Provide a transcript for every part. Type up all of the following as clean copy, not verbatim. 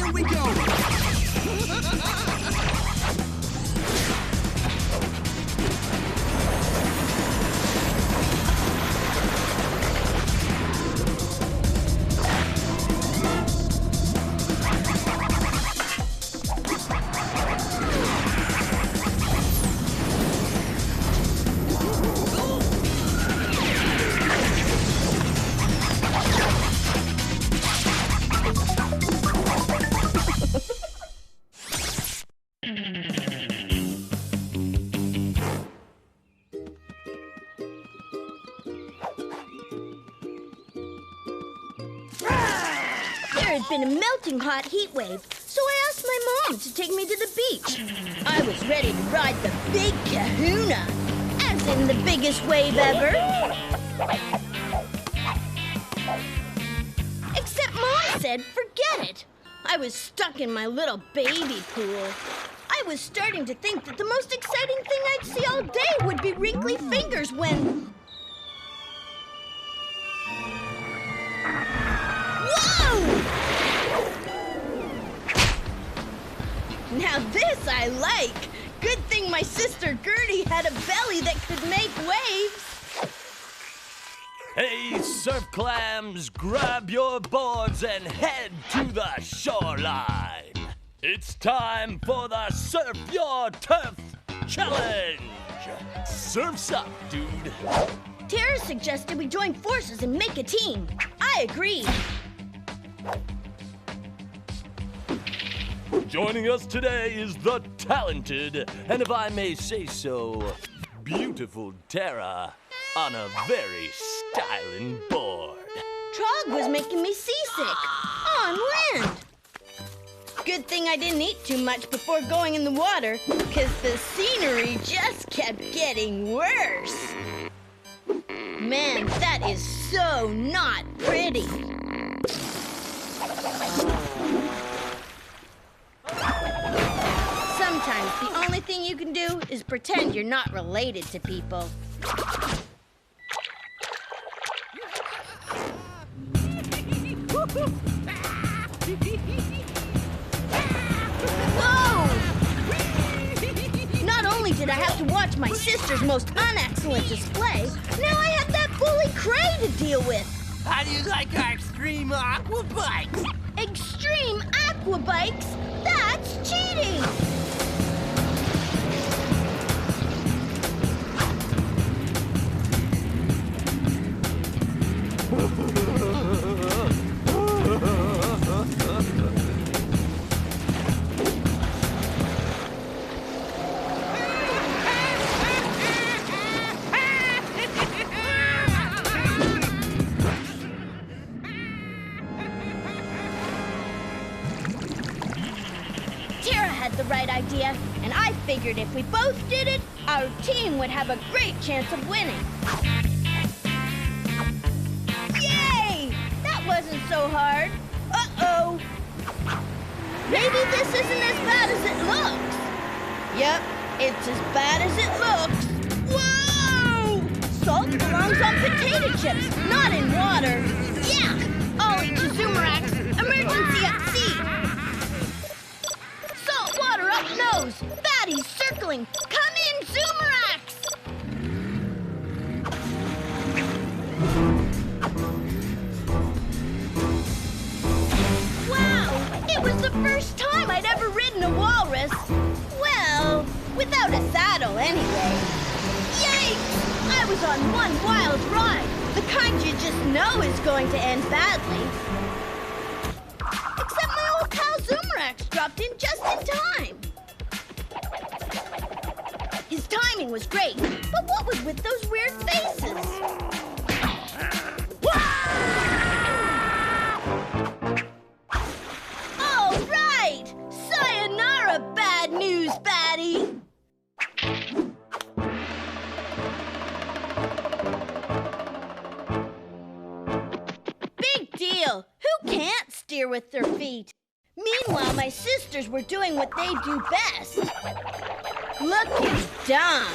here we go! There had been a melting hot heat wave, so I asked my mom to take me to the beach. I was ready to ride the big kahuna, as in the biggest wave ever. Except Mom said, forget it. I was stuck in my little baby pool. I was starting to think that the most exciting thing I'd see all day would be wrinkly fingers when... Whoa! Now this I like. Good thing my sister Gertie had a belly that could make waves. Hey, surf clams, grab your boards and head to the shoreline. It's time for the Surf Your Turf Challenge. Surf's up, dude. Tara suggested we join forces and make a team. I agreed. Joining us today is the talented, and if I may say so, beautiful Tara on a very styling board. Trog was making me seasick. On land. Good thing I didn't eat too much before going in the water, because the scenery just kept getting worse. Man, that is so not pretty. Sometimes the only thing you can do is pretend you're not related to people. Whoa! Not only did I have to watch my sister's most unexcellent display, now I have that bully Cray to deal with. How do you like our extreme aqua bikes? Extreme aqua bikes? That's cheating! Tara had the right idea, and I figured if we both did it, our team would have a great chance of winning. Yay! That wasn't so hard. Uh-oh. Maybe this isn't as bad as it looks. Yep, it's as bad as it looks. Whoa! Salt belongs on potato chips, not in water. Yeah! Ollie to Zoomerax, emergency at sea. Salt water up nose. Fatty's circling. Come in, Zoomerax! Wow! It was the first time I'd ever ridden a walrus. Well, without a saddle anyway. Yikes! I was on one wild ride. The kind you just know is going to end badly. Except my old pal Zoomerax dropped in just in time. His timing was great, but what was with those weird faces? All right! Sayonara, bad news, Fatty! Big deal! Who can't steer with their feet? Meanwhile, my sisters were doing what they do best. Looking dumb.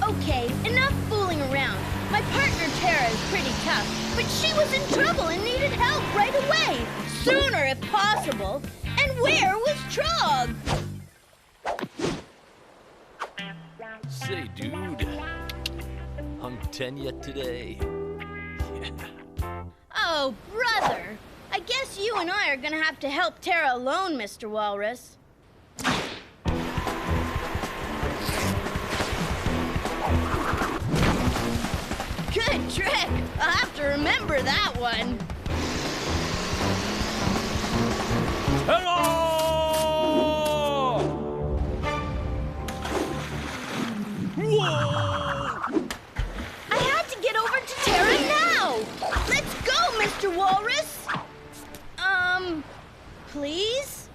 Okay, enough fooling around. My partner Tara is pretty tough, but she was in trouble and needed help right away. Sooner if possible. And where was Trog? Say, dude, hung 10 yet today? Oh, brother. I guess you and I are gonna have to help Tara alone, Mr. Walrus. Good trick. I'll have to remember that one. Hello! Whoa! I had to get over to Tara now. Let's go, Mr. Walrus. Please?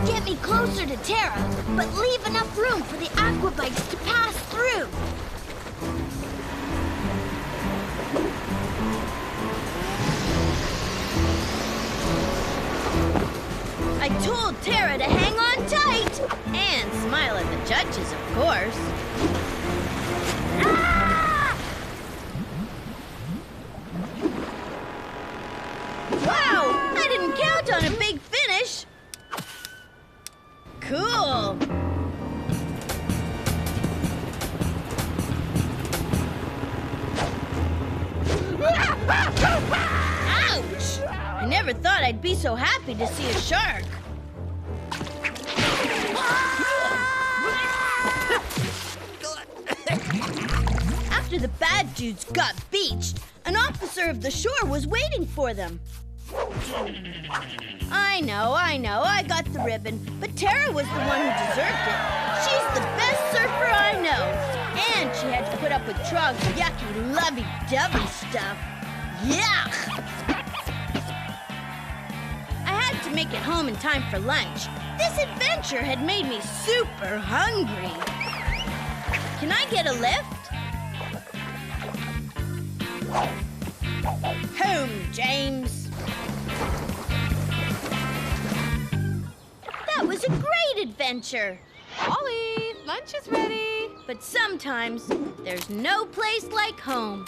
Get me closer to Tara, but leave enough room for the aquabikes to pass through. I told Tara to hang on tight and smile at the judges, of course. Ah! Wow! I didn't count on a big finish. Cool. Ouch! I never thought I'd be so happy to see a shark. After the bad dudes got beached, an officer of the shore was waiting for them. I know, I got the ribbon, but Tara was the one who deserved it. She's the best surfer I know. And she had to put up with Trog's yucky, lovey-dovey stuff. Yuck! I had to make it home in time for lunch. This adventure had made me super hungry. Can I get a lift? Home, James. That was a great adventure. Ollie, lunch is ready. But sometimes there's no place like home.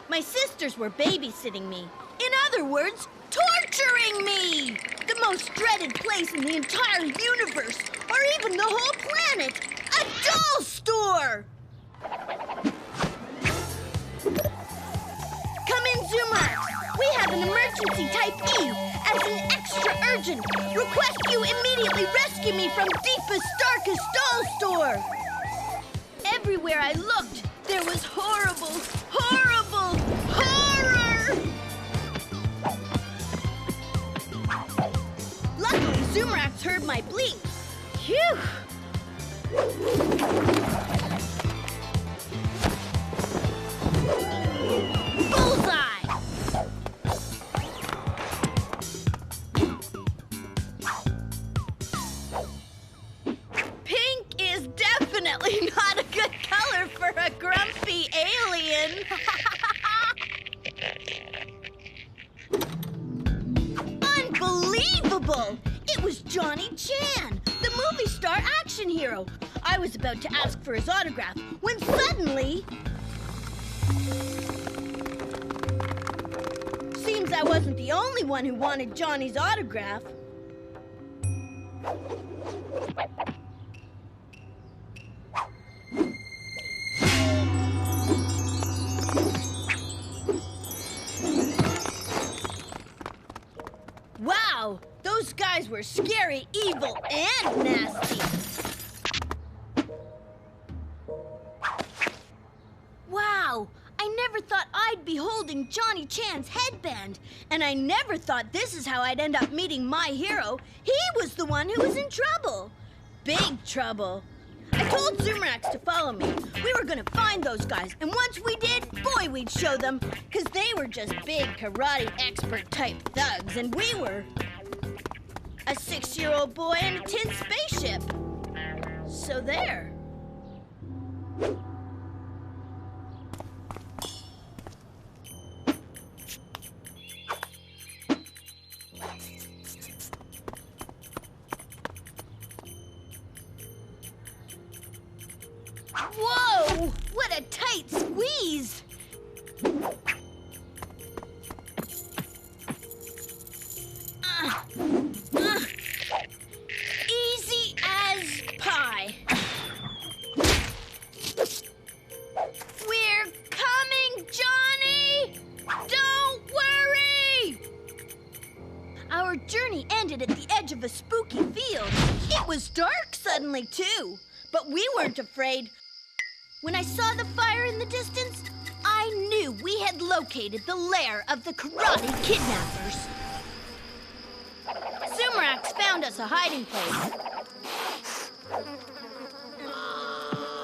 My sisters were babysitting me. In other words, torturing me! The most dreaded place in the entire universe, or even the whole planet, a doll store! Come in, Zoomer. We have an emergency type E. As an extra urgent, request you immediately rescue me from deepest, darkest doll store. Everywhere I looked, there was horrible, horrible horror! Luckily, Zoomrax heard my bleat. Phew! Bullseye! Pink is definitely not a good color for a grumpy alien. Unbelievable! It was Johnny Chan, the movie star action hero. I was about to ask for his autograph when suddenly... Seems I wasn't the only one who wanted Johnny's autograph. Wow, those guys were scary, evil, and nasty. Wow, I never thought I'd be holding Johnny Chan's headband. And I never thought this is how I'd end up meeting my hero. He was the one who was in trouble. Big trouble. I told Zoomrax to follow me. We were gonna find those guys, and once we did, boy, we'd show them. Because they were just big karate expert type thugs, and we were a 6-year-old boy in a tin spaceship. So there. Whoa! What a tight squeeze! Easy as pie. We're coming, Johnny! Don't worry! Our journey ended at the edge of a spooky field. It was dark suddenly, too. But we weren't afraid. When I saw the fire in the distance, I knew we had located the lair of the karate kidnappers. Sumarak's found us a hiding place.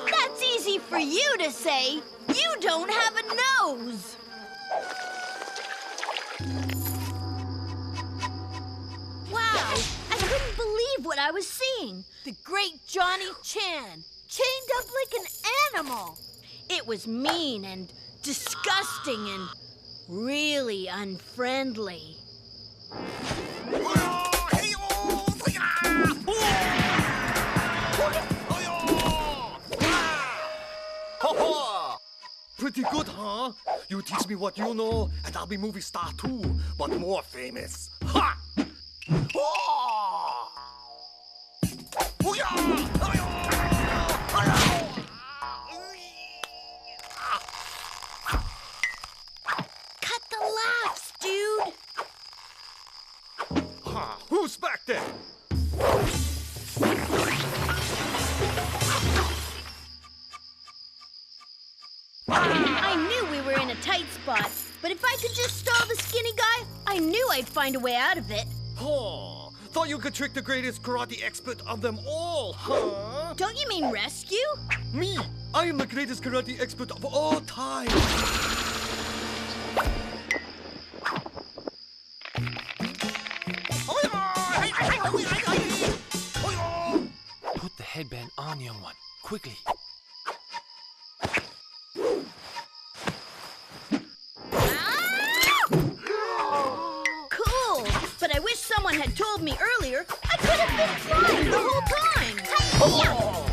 That's easy for you to say. You don't have a nose. Wow, I couldn't believe what I was seeing. The great Johnny Chan, chained up like an animal. It was mean and disgusting and really unfriendly. Pretty good, huh? You teach me what you know, and I'll be movie star too, but more famous. Ha! Cut the laughs, dude. Who's back there? I knew we were in a tight spot, but if I could just stall the skinny guy, I knew I'd find a way out of it. Oh, thought you could trick the greatest karate expert of them all, huh? Don't you mean rescue? Me! I am the greatest karate expert of all time! Put the headband on, young one. Quickly. Cool, but I wish someone had told me earlier. I could have been flying the whole time. Hi-ya!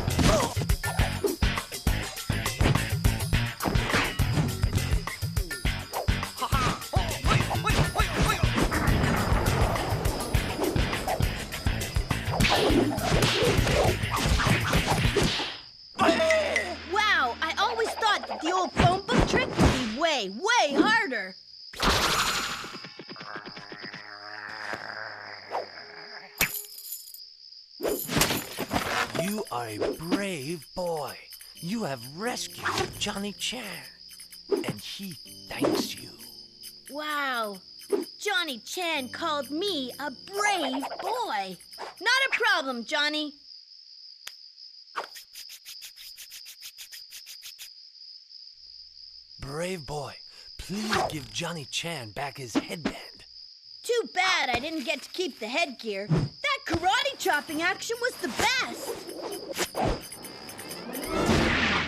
Wow, I always thought that the old phone book trick would be way, way harder. You are a brave boy. You have rescued Johnny Chan, and he thanks you. Wow, Johnny Chan called me a brave boy. Not a problem, Johnny. Brave boy, please give Johnny Chan back his headband. Too bad I didn't get to keep the headgear. That karate chopping action was the best.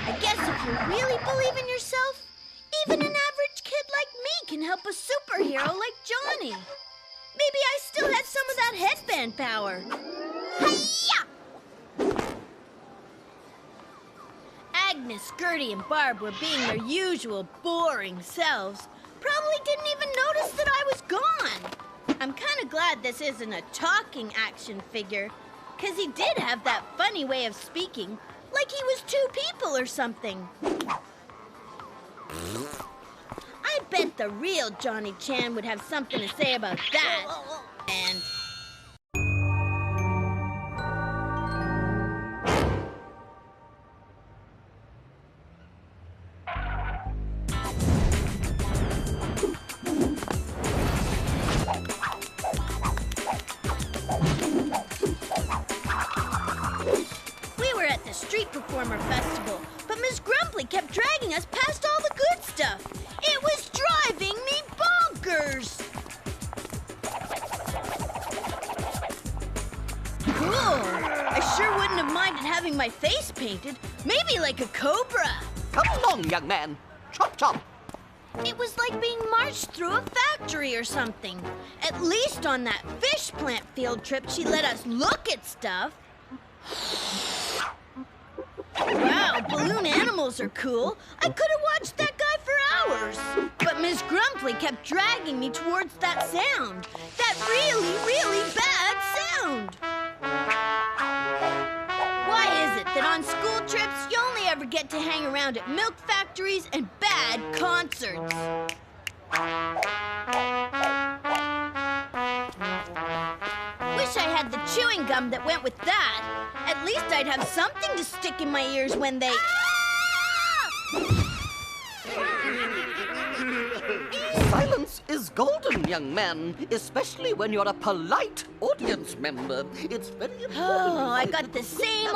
I guess if you really believe in yourself, even an average kid like me can help a superhero like Johnny. Maybe I still had some of that headband power. Hi-ya! Agnes, Gertie, and Barb were being their usual boring selves. Probably didn't even notice that I was gone. I'm kind of glad this isn't a talking action figure, because he did have that funny way of speaking, like he was two people or something. I bet the real Johnny Chan would have something to say about that. And... Street Performer Festival, but Miss Grumpy kept dragging us past all the good stuff. It was driving me bonkers. Cool. I sure wouldn't have minded having my face painted. Maybe like a cobra. Come along, young man. Chop, chop. It was like being marched through a factory or something. At least on that fish plant field trip, she let us look at stuff. Wow, balloon animals are cool. I could have watched that guy for hours. But Miss Grumpy kept dragging me towards that sound. That really, really bad sound. Why is it that on school trips you only ever get to hang around at milk factories and bad concerts? Wish I had the chewing gum that went with that. At least I'd have something to stick in my ears when they... Silence is golden, young man, especially when you're a polite audience member. It's very important. Oh, I got the same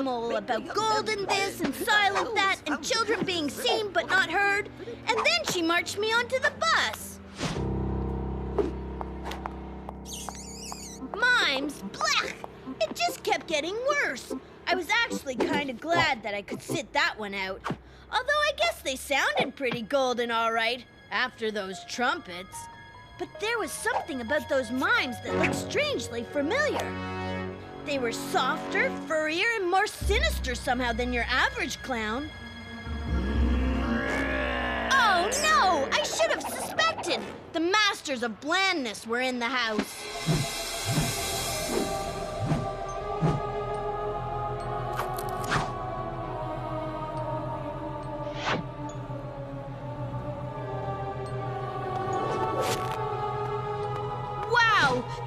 old about golden this and silent that and children being seen but not heard. And then she marched me onto the bus. Mimes, blech! It just kept getting worse. I was actually kind of glad that I could sit that one out. Although I guess they sounded pretty golden all right after those trumpets. But there was something about those mimes that looked strangely familiar. They were softer, furrier, and more sinister somehow than your average clown. Oh no! I should have suspected! The masters of blandness were in the house.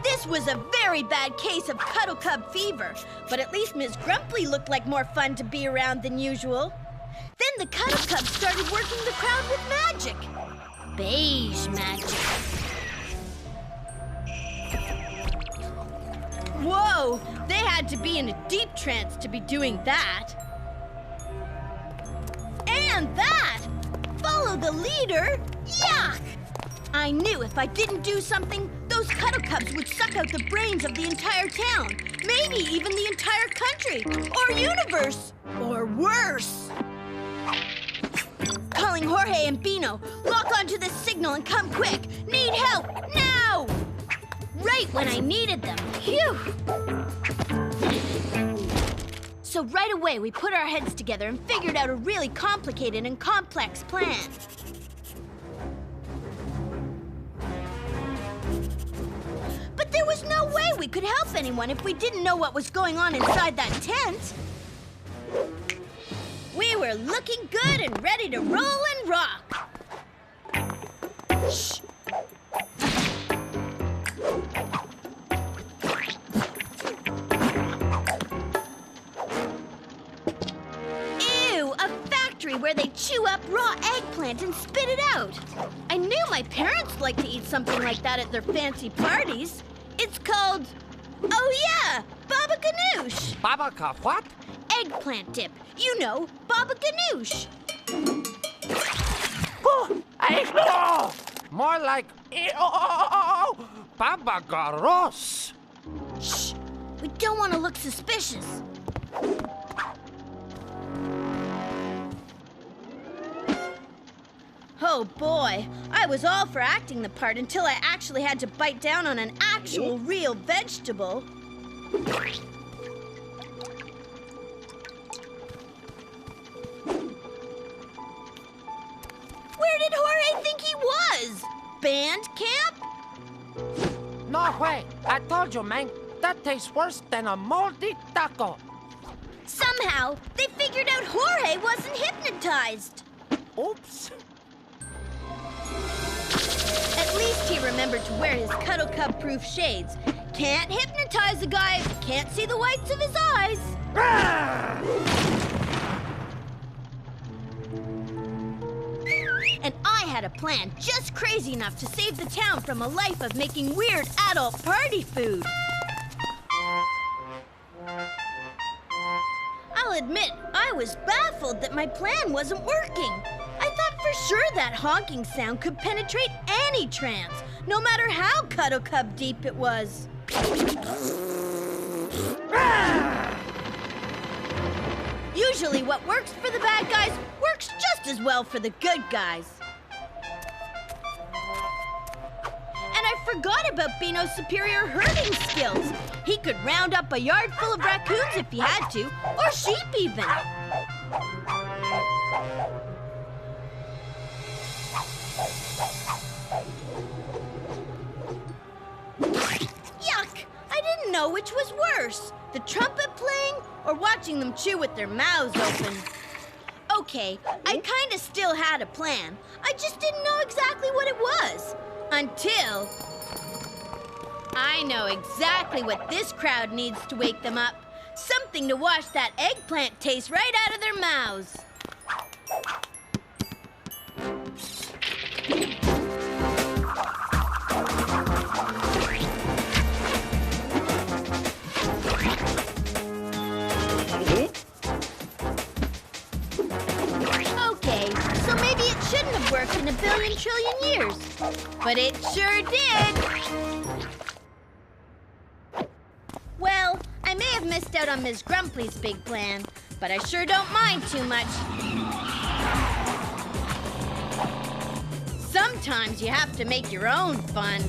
This was a very bad case of Cuddle Cub fever, but at least Miss Grumpy looked like more fun to be around than usual. Then the Cuddle Cubs started working the crowd with magic. Beige magic. Whoa! They had to be in a deep trance to be doing that. And that! Follow the leader? Yuck! I knew if I didn't do something, those Cuddle Cubs would suck out the brains of the entire town. Maybe even the entire country. Or universe. Or worse. Calling Jorge and Bino. Lock onto this signal and come quick. Need help, now! Right when I needed them. Phew! So right away, we put our heads together and figured out a really complicated and complex plan. But there was no way we could help anyone if we didn't know what was going on inside that tent. We were looking good and ready to roll and rock. Shh. Ew, a factory where they chew up raw eggplant and spit it out. I knew my parents liked to eat something like that at their fancy parties. It's called, oh yeah, baba ganoush. Baba what? Eggplant dip. You know, baba ganoush. Oh, more like Baba Garos. Shh, we don't want to look suspicious. Oh boy, I was all for acting the part until I actually had to bite down on an actual real vegetable. Where did Jorge think he was? Band camp? No way. I told you, man. That tastes worse than a moldy taco. Somehow, they figured out Jorge wasn't hypnotized. Oops. At least he remembered to wear his Cuddle Cub-proof shades. Can't hypnotize a guy if you can't see the whites of his eyes. And I had a plan just crazy enough to save the town from a life of making weird adult party food. I'll admit, I was baffled that my plan wasn't working. I thought for sure that honking sound could penetrate any trance, no matter how Cuddle Cub deep it was. Usually what works for the bad guys works just as well for the good guys. And I forgot about Bino's superior herding skills. He could round up a yard full of raccoons if he had to, or sheep even. Yuck! I didn't know which was worse, the trumpet playing or watching them chew with their mouths open. Okay, I kinda still had a plan. I just didn't know exactly what it was. Until... I know exactly what this crowd needs to wake them up. Something to wash that eggplant taste right out of their mouths. Okay, so maybe it shouldn't have worked in a billion trillion years. But it sure did. Well, I may have missed out on Ms. Grumpy's big plan, but I sure don't mind too much. Sometimes you have to make your own fun.